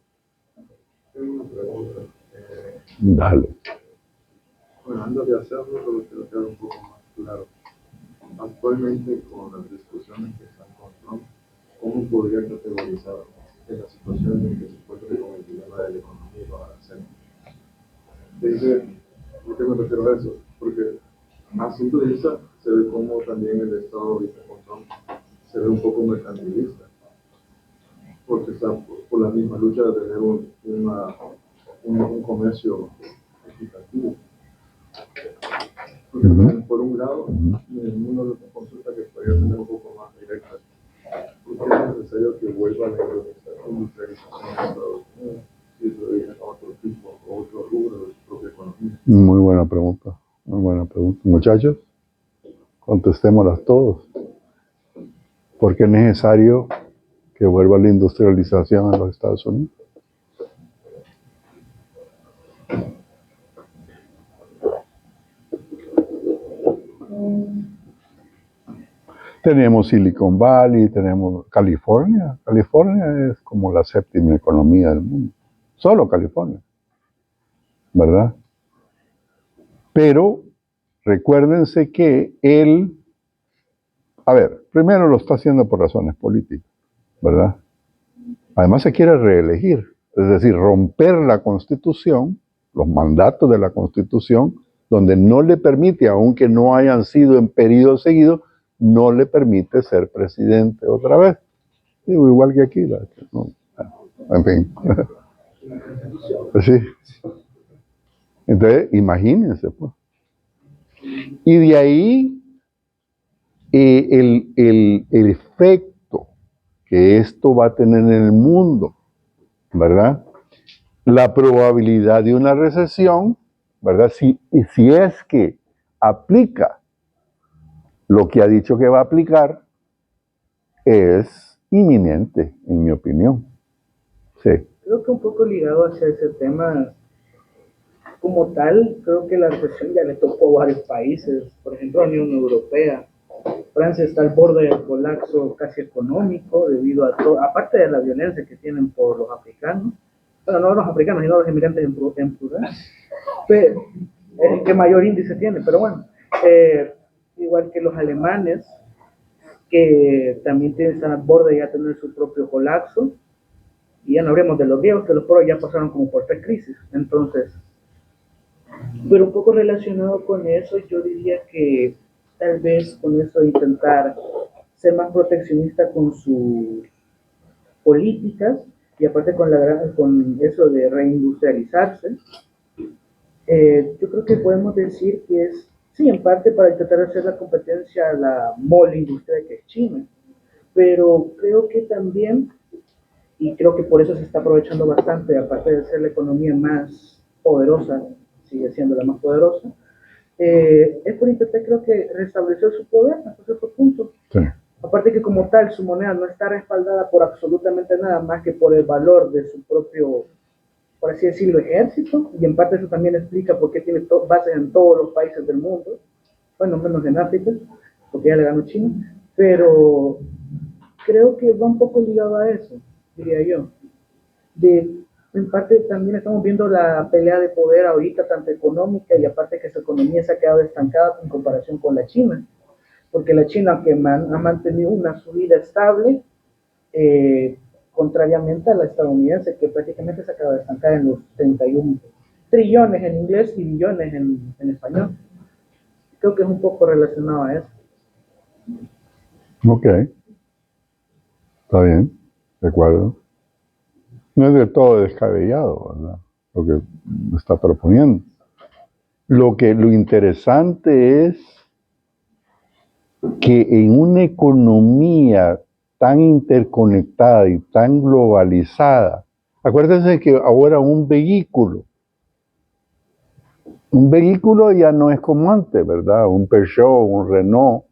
Tengo una pregunta. Dale. Bueno, antes de hacerlo, solo quiero quedar un poco más claro. Actualmente, con las discusiones que están con Trump, ¿cómo podría categorizar en la situación en que se encuentra con el dilema de la economía y los aranceles? ¿Por qué me refiero a eso? Porque a simple vista se ve como también el Estado ahorita con Trump se ve un poco mercantilista, porque está por la misma lucha de tener un comercio equitativo. Porque por un lado, en una de las consultas que podría tener un poco más directa, ¿por qué es necesario que vuelva la industrialización de Estados Unidos si se dedica a otro tipo o otro rubro de su propia economía? Muy buena pregunta, muy buena pregunta. Muchachos, contestémoslas todos. ¿Por qué es necesario que vuelva la industrialización en los Estados Unidos? Tenemos Silicon Valley, tenemos California. California es como la 7ª economía del mundo. Solo California, ¿verdad? Pero recuérdense que él, primero lo está haciendo por razones políticas, ¿verdad? Además se quiere reelegir, es decir, romper la Constitución, los mandatos de la Constitución, donde no le permite, aunque no hayan sido en periodo seguido, no le permite ser presidente otra vez. Digo, igual que aquí, ¿no? En fin. Sí. Entonces, imagínense, pues. Y de ahí el efecto que esto va a tener en el mundo, ¿verdad? La probabilidad de una recesión, ¿verdad? Si es que aplica lo que ha dicho que va a aplicar, es inminente, en mi opinión. Sí. Creo que un poco ligado hacia ese tema, como tal, creo que la recesión ya le tocó a varios países, por ejemplo, a la Unión Europea. Francia está al borde del colapso casi económico debido a todo, aparte de la violencia que tienen por los africanos, bueno, no los africanos, sino los inmigrantes en plural, pero, que mayor índice tiene, pero bueno, igual que los alemanes, que también están al borde de ya tener su propio colapso, y ya no hablemos de los griegos, que los pobres ya pasaron como por 3 crisis, entonces, pero un poco relacionado con eso, yo diría que tal vez con eso de intentar ser más proteccionista con sus políticas, y aparte con eso de reindustrializarse, yo creo que podemos decir que es Sí, en parte para intentar hacer la competencia a la mole industria que es China. Pero creo que también, y creo que por eso se está aprovechando bastante, aparte de ser la economía más poderosa, sigue siendo la más poderosa, es por intentar, creo que, restablecer su poder hasta cierto punto. Sí. Aparte que como tal, su moneda no está respaldada por absolutamente nada más que por el valor de su propio, por así decirlo, ejército, y en parte eso también explica por qué tiene bases en todos los países del mundo, bueno, menos en África, porque ya le ganó China, pero creo que va un poco ligado a eso, diría yo. En parte también estamos viendo la pelea de poder ahorita, tanto económica y aparte que su economía se ha quedado estancada en comparación con la China, porque la China que ha mantenido una subida estable, contrariamente a la estadounidense que prácticamente se acaba de estancar en los 31 trillones en inglés y billones en español. Creo que es un poco relacionado a eso. Ok, está bien, de acuerdo. No es del todo descabellado, ¿verdad? Lo que está proponiendo. Lo interesante es que en una economía tan interconectada y tan globalizada, acuérdense que ahora un vehículo ya no es como antes, ¿verdad? Un Peugeot, un Renault,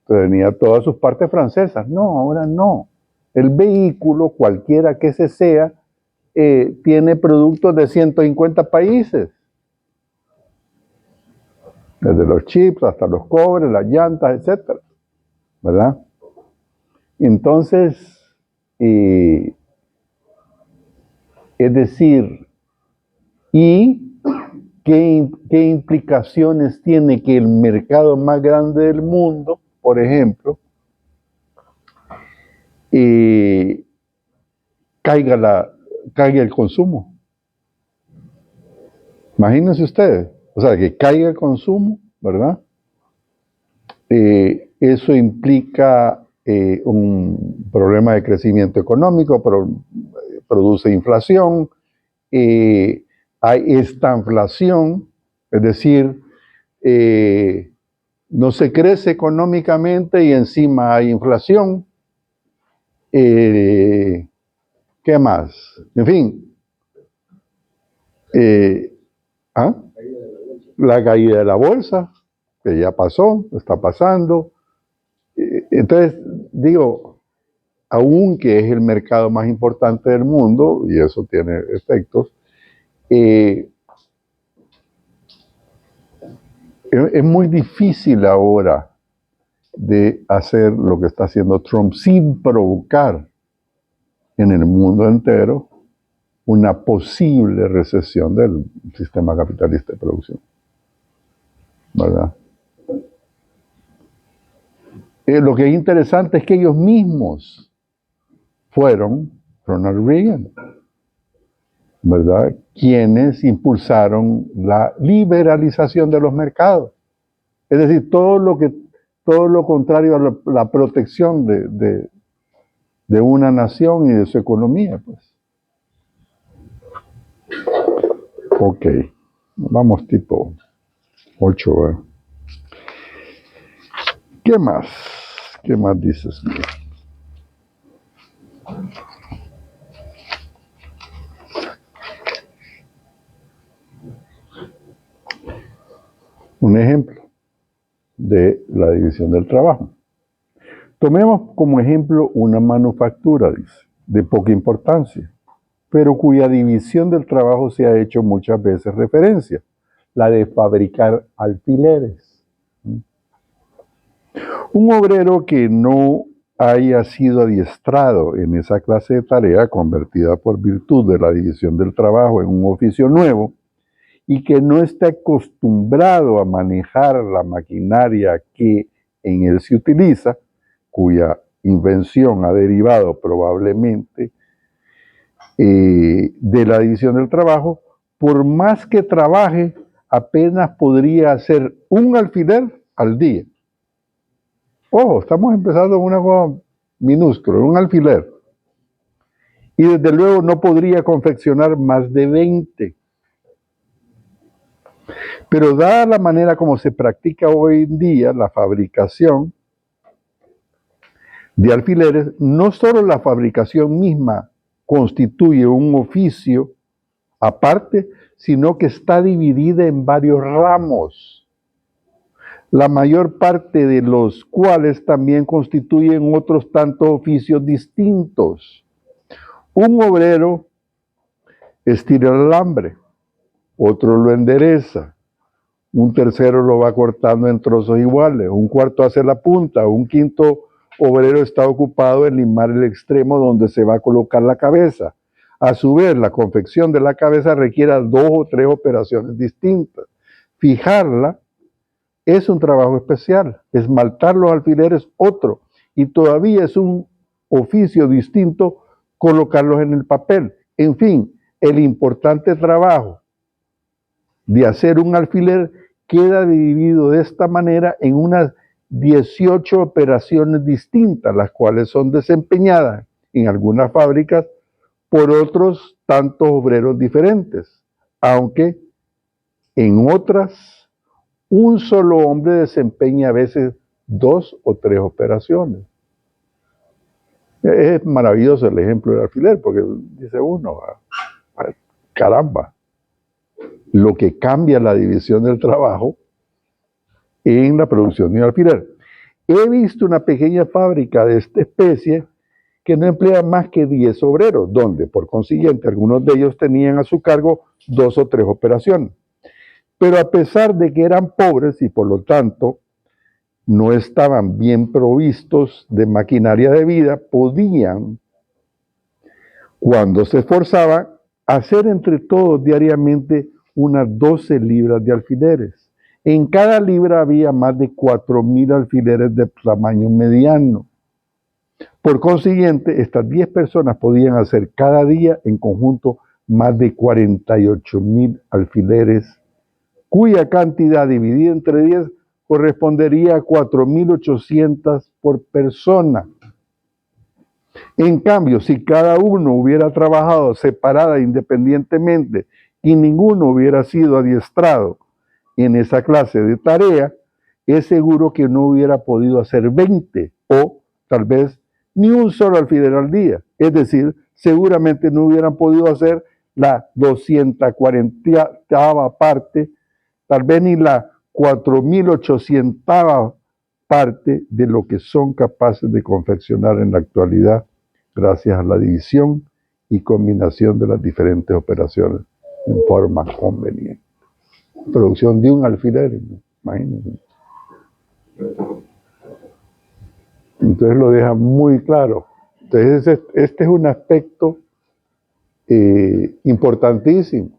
tenía todas sus partes francesas. No, ahora no. El vehículo, cualquiera que se sea, tiene productos de 150 países. Desde los chips hasta los cobres, las llantas, etcétera, ¿verdad? Entonces, es decir, ¿y qué implicaciones tiene que el mercado más grande del mundo, por ejemplo, caiga el consumo? Imagínense ustedes, o sea, que caiga el consumo, ¿verdad? Eso implica un problema de crecimiento económico, produce inflación, hay estanflación, es decir, no se crece económicamente y encima hay inflación. ¿Qué más? En fin, ¿ah? La caída de la bolsa, que ya pasó, está pasando. Entonces, digo, aunque es el mercado más importante del mundo, y eso tiene efectos, es muy difícil ahora de hacer lo que está haciendo Trump sin provocar en el mundo entero una posible recesión del sistema capitalista de producción, ¿verdad? Lo que es interesante es que ellos mismos fueron Ronald Reagan, ¿verdad? Quienes impulsaron la liberalización de los mercados. Es decir, todo lo contrario a la protección de una nación y de su economía, pues. Ok, vamos tipo 8, ¿eh? ¿Qué más? ¿Qué más dices? Un ejemplo de la división del trabajo. Tomemos como ejemplo una manufactura, dice, de poca importancia, pero cuya división del trabajo se ha hecho muchas veces referencia, la de fabricar alfileres. Un obrero que no haya sido adiestrado en esa clase de tarea, convertida por virtud de la división del trabajo en un oficio nuevo, y que no esté acostumbrado a manejar la maquinaria que en él se utiliza, cuya invención ha derivado probablemente de la división del trabajo, por más que trabaje, apenas podría hacer un alfiler al día. Ojo, estamos empezando con una cosa minúscula, un alfiler. Y desde luego no podría confeccionar más de 20. Pero dada la manera como se practica hoy en día la fabricación de alfileres, no solo la fabricación misma constituye un oficio aparte, sino que está dividida en varios ramos, la mayor parte de los cuales también constituyen otros tantos oficios distintos. Un obrero estira el alambre, otro lo endereza, un tercero lo va cortando en trozos iguales, un cuarto hace la punta, un quinto obrero está ocupado en limar el extremo donde se va a colocar la cabeza. A su vez, la confección de la cabeza requiere 2 o 3 operaciones distintas. Fijarla es un trabajo especial, esmaltar los alfileres otro, y todavía es un oficio distinto colocarlos en el papel. En fin, el importante trabajo de hacer un alfiler queda dividido de esta manera en unas 18 operaciones distintas, las cuales son desempeñadas en algunas fábricas por otros tantos obreros diferentes, aunque en otras un solo hombre desempeña a veces 2 o 3 operaciones. Es maravilloso el ejemplo del alfiler, porque dice uno, caramba, lo que cambia la división del trabajo en la producción de un alfiler. He visto una pequeña fábrica de esta especie que no emplea más que 10 obreros, donde por consiguiente algunos de ellos tenían a su cargo 2 o 3 operaciones. Pero a pesar de que eran pobres y por lo tanto no estaban bien provistos de maquinaria de vida, podían, cuando se esforzaban, hacer entre todos diariamente unas 12 libras de alfileres. En cada libra había más de 4,000 alfileres de tamaño mediano. Por consiguiente, estas 10 personas podían hacer cada día en conjunto más de 48,000 alfileres, cuya cantidad dividida entre 10 correspondería a 4,800 por persona. En cambio, si cada uno hubiera trabajado separada independientemente y ninguno hubiera sido adiestrado en esa clase de tarea, es seguro que no hubiera podido hacer 20 o tal vez ni un solo alfiler al día. Es decir, seguramente no hubieran podido hacer la 240ª parte, tal vez ni la 4,800ª parte de lo que son capaces de confeccionar en la actualidad, gracias a la división y combinación de las diferentes operaciones en forma conveniente. Producción de un alfiler, imagínense. Entonces lo deja muy claro. Entonces este es un aspecto importantísimo,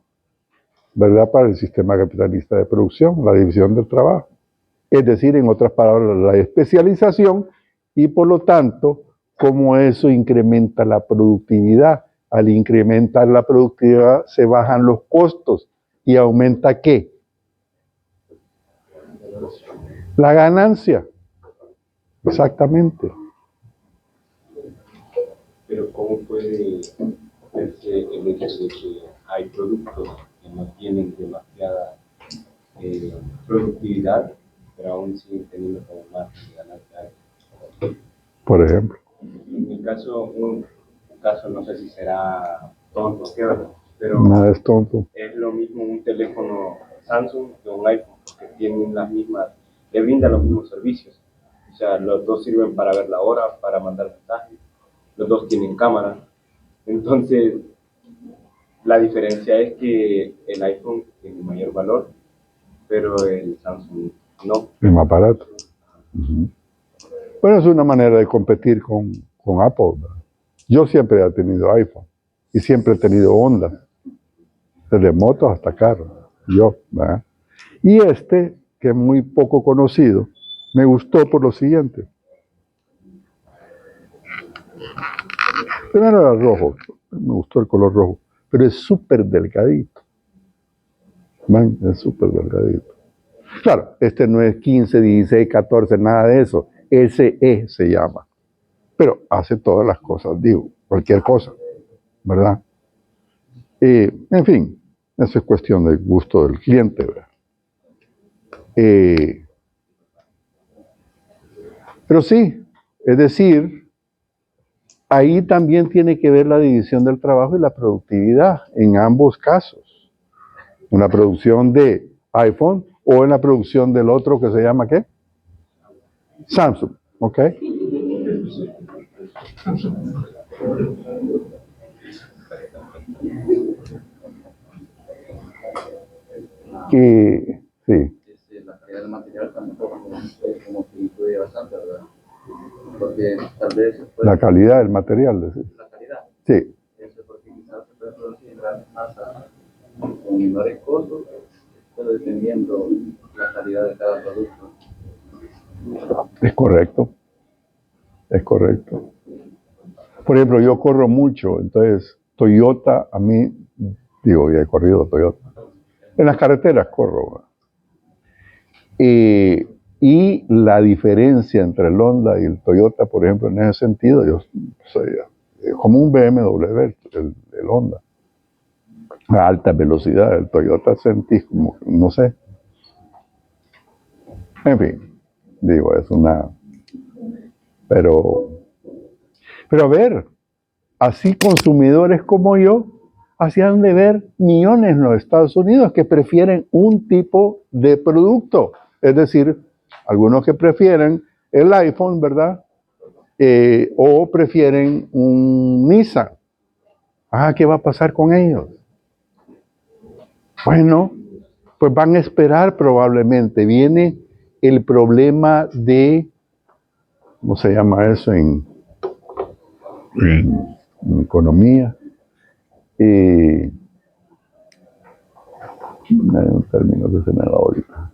¿verdad?, para el sistema capitalista de producción, la división del trabajo. Es decir, en otras palabras, la especialización, y por lo tanto, cómo eso incrementa la productividad. Al incrementar la productividad se bajan los costos y aumenta ¿qué? La ganancia. Exactamente. Pero ¿cómo puede verse el hecho de que hay productos que no tienen demasiada productividad, pero aún siguen teniendo como margen de ganancia? Por ejemplo. En mi caso, un caso no sé si será tonto, ¿cierto? Pero nada es tonto. es lo mismo un teléfono Samsung que un iPhone, porque tienen las mismas, le brindan los mismos servicios. O sea, los dos sirven para ver la hora, para mandar mensajes, los dos tienen cámara. Entonces, la diferencia es que el iPhone tiene mayor valor, pero el Samsung no. Es más barato. Bueno, es una manera de competir con Apple, ¿verdad? Yo siempre he tenido iPhone y siempre he tenido Honda, desde motos hasta carros, yo, ¿verdad? Y este, que es muy poco conocido, me gustó por lo siguiente. Primero era rojo, me gustó el color rojo, pero es súper delgadito. ¿Ven? Es súper delgadito. Claro, este no es 15, 16, 14, nada de eso. SE se llama. Pero hace todas las cosas, digo, cualquier cosa, ¿verdad? En fin, eso es cuestión del gusto del cliente, ¿verdad? Pero sí, es decir, ahí también tiene que ver la división del trabajo y la productividad en ambos casos. En la producción de iPhone o en la producción del otro que se llama ¿qué? Samsung, ¿ok? Y sí, La calidad del material tampoco como que influye bastante, ¿verdad? Porque tal vez la calidad del material, decís. la calidad, Sí, eso es porque quizás se puede producir en gran masa con menores costos, pero dependiendo la calidad de cada producto. es correcto. Es correcto. Por ejemplo, yo corro mucho, entonces Toyota, a mí, digo, ya he corrido Toyota. En las carreteras corro. Y la diferencia entre el Honda y el Toyota, por ejemplo, en ese sentido, yo soy como un BMW, el Honda. A alta velocidad, el Toyota sentí como, no sé. En fin, digo, es una... Pero a ver, así consumidores como yo, hacían de ver millones en los Estados Unidos que prefieren un tipo de producto. Es decir, algunos que prefieren el iPhone, ¿verdad? O prefieren un Nissan. Ah, ¿qué va a pasar con ellos? Bueno, pues van a esperar probablemente. Viene el problema de, ¿cómo se llama eso en economía? Hay un término que se me da ahorita.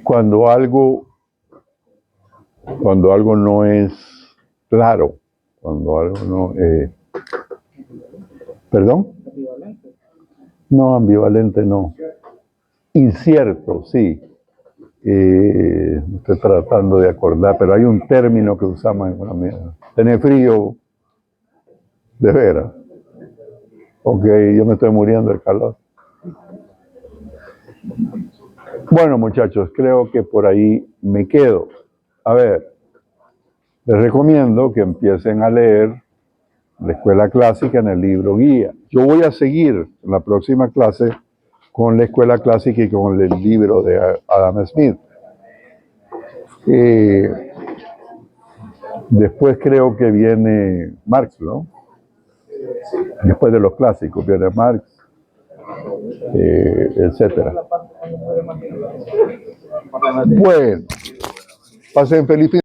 Cuando algo no es claro, cuando algo no... ¿Perdón? No, ambivalente no. Incierto, sí. Me estoy tratando de acordar, pero hay un término que usamos en economía. Tener frío, de veras. Ok, yo me estoy muriendo del calor. Bueno, muchachos, creo que por ahí me quedo. A ver, les recomiendo que empiecen a leer la escuela clásica en el libro guía. Yo voy a seguir en la próxima clase con la escuela clásica y con el libro de Adam Smith. Después creo que viene Marx, ¿no? Después de los clásicos viene Marx, etcétera. Bueno, pasen feliz fin.